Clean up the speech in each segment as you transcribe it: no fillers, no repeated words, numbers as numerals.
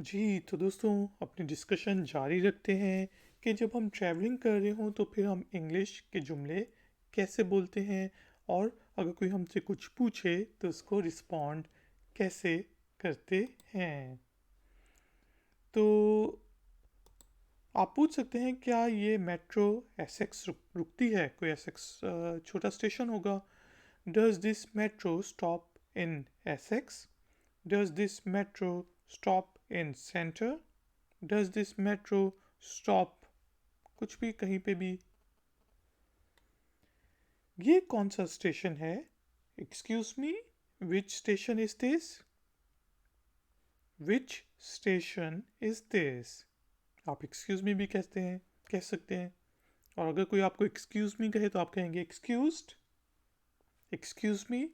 जी, तो दोस्तों अपनी डिस्कशन जारी रखते हैं कि जब हम ट्रैवलिंग कर रहे हों तो फिर हम इंग्लिश के जुमले कैसे बोलते हैं और अगर कोई हमसे कुछ पूछे तो उसको रिस्पॉन्ड कैसे करते हैं। तो आप पूछ सकते हैं क्या ये मेट्रो एसेक्स रुकती है? कोई एसेक्स छोटा स्टेशन होगा। Does this metro stop in Essex? Does this metro stop in centre? Does this metro stop कुछ भी कहीं पे भी? ये कौन सा स्टेशन है? Excuse me, which station is this? Which station is this? आप एक्सक्यूज मी भी कहते हैं, कह सकते हैं। और अगर कोई आपको एक्सक्यूज मी कहे तो आप कहेंगे excused, excuse me,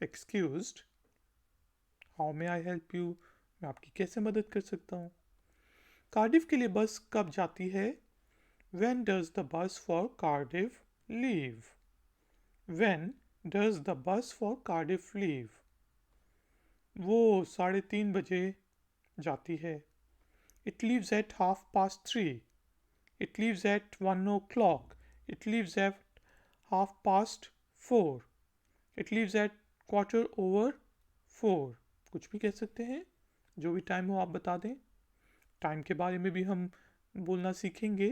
excused. How may I help you? मैं आपकी कैसे मदद कर सकता हूँ? कार्डिफ के लिए बस कब जाती है? When does the bus for Cardiff leave? When does the bus for Cardiff leave? वो 3:30 बजे जाती है। It leaves at 3:30. It leaves at 1 o'clock. It leaves at 4:30. It leaves at 4:15. कुछ भी कह सकते हैं, जो भी टाइम हो आप बता दें। टाइम के बारे में भी हम बोलना सीखेंगे।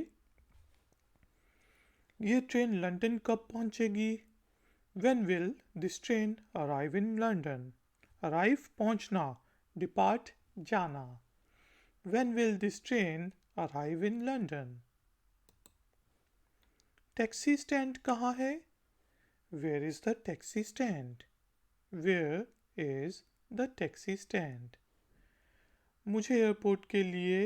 ये ट्रेन लंदन कब पहुंचेगी? When will this train arrive in London? Arrive पहुंचना, depart जाना। When will this train arrive in London? Taxi stand कहाँ है? Where is the taxi stand? Where is the taxi stand? मुझे एयरपोर्ट के लिए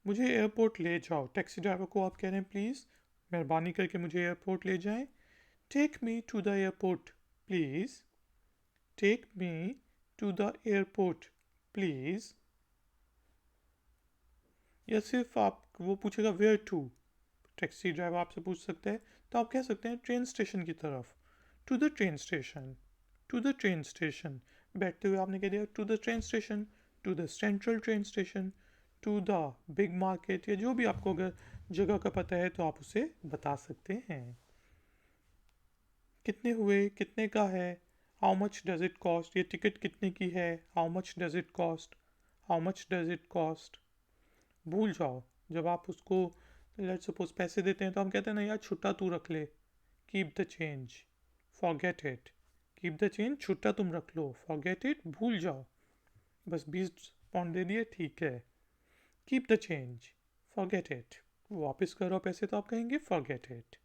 मुझे एयरपोर्ट ले जाओ। टैक्सी ड्राइवर को आप कह रहे हैं प्लीज़ मेहरबानी करके मुझे एयरपोर्ट ले जाएं। Take me to the airport please. Take me to the airport please. या सिर्फ आप वो पूछेगा वेयर टू, टैक्सी ड्राइवर आपसे पूछ सकते हैं तो आप कह सकते हैं ट्रेन स्टेशन की तरफ। To the train station, to the train station. बैठते हुए आपने कह दिया to the train station, to the central train station, to the big market, या जो भी आपको अगर जगह का पता है तो आप उसे बता सकते हैं। कितने हुए, कितने का है? How much does it cost? ये टिकट कितने की है? How much does it cost? How much does it cost? भूल जाओ। जब आप उसको लेट सपोज पैसे देते हैं तो हम कहते हैं ना यार छुट्टा तू रख ले, keep the change, forget it. Keep the change, छुट्टा तुम रख लो, फॉरगेट इट भूल जाओ। बस 20 पाउंड दे दिए ठीक है। Keep the change, forget it. वापस करो पैसे तो आप कहेंगे फॉरगेट इट।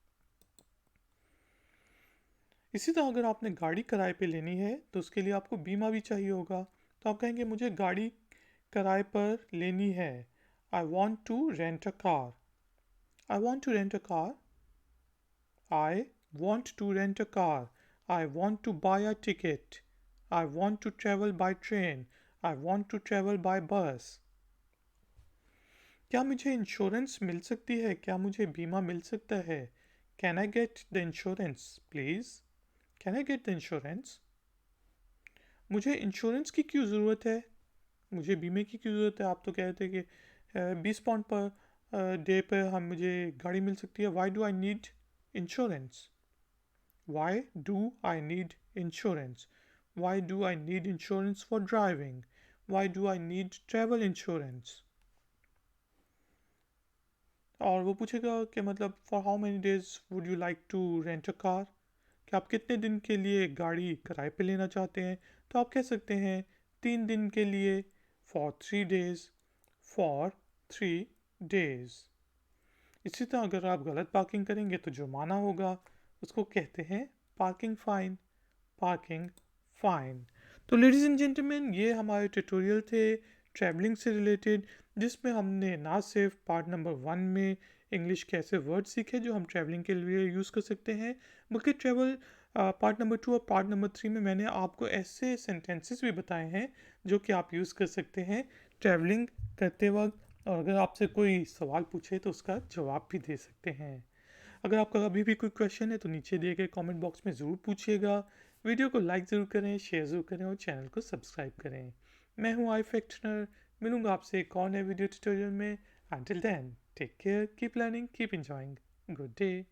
इसी तरह अगर आपने गाड़ी किराए पे लेनी है तो उसके लिए आपको बीमा भी चाहिए होगा। तो आप कहेंगे मुझे गाड़ी किराए पर लेनी है। I want to rent a car. I want to rent a car. I want to rent a car. I want to buy a ticket. I want to travel by train. I want to travel by bus. क्या मुझे insurance मिल सकती है? क्या मुझे बीमा मिल सकता है? Can I get the insurance please? Can I get the insurance? मुझे इंश्योरेंस की क्यों ज़रूरत है? मुझे बीमे की क्यों ज़रूरत है? आप तो कह रहे थे कि 20 पाउंड पर डे पर हम मुझे गाड़ी मिल सकती है। Why do I need insurance? Why do I need insurance? Why do I need insurance for driving? Why do I need travel insurance? और वो पूछेगा कि मतलब for how many days would you like to rent a car? कि आप कितने दिन के लिए गाड़ी किराए पे लेना चाहते हैं? तो आप कह सकते हैं 3 दिन के लिए, फॉर 3 डेज, फॉर 3 डेज। इसी तरह अगर आप गलत पार्किंग करेंगे तो जुर्माना होगा, उसको कहते हैं पार्किंग फ़ाइन। Parking fine. तो लेडीज़ एंड जेंटलमैन, ये हमारे ट्यूटोरियल थे ट्रैवलिंग से रिलेटेड, जिसमें हमने ना सिर्फ पार्ट नंबर 1 में इंग्लिश के ऐसे वर्ड सीखे जो हम ट्रैवलिंग के लिए यूज़ कर सकते हैं, बल्कि पार्ट नंबर 2 और पार्ट नंबर 3 में मैंने आपको ऐसे सेंटेंसेस भी बताए हैं जो कि आप यूज़ कर सकते हैं ट्रैवलिंग करते वक्त। और अगर आपसे कोई सवाल पूछे तो उसका जवाब भी दे सकते हैं। अगर आपका अभी भी कोई क्वेश्चन है तो नीचे दिए गए कमेंट बॉक्स में ज़रूर पूछिएगा। वीडियो को लाइक ज़रूर करें, शेयर ज़रूर करें और चैनल को सब्सक्राइब करें। मैं हूँ आई फैक्शनर। मिलूंगा आपसे एक और नए वीडियो ट्यूटोरियल में। Until then, take care, keep learning, keep enjoying. Good day.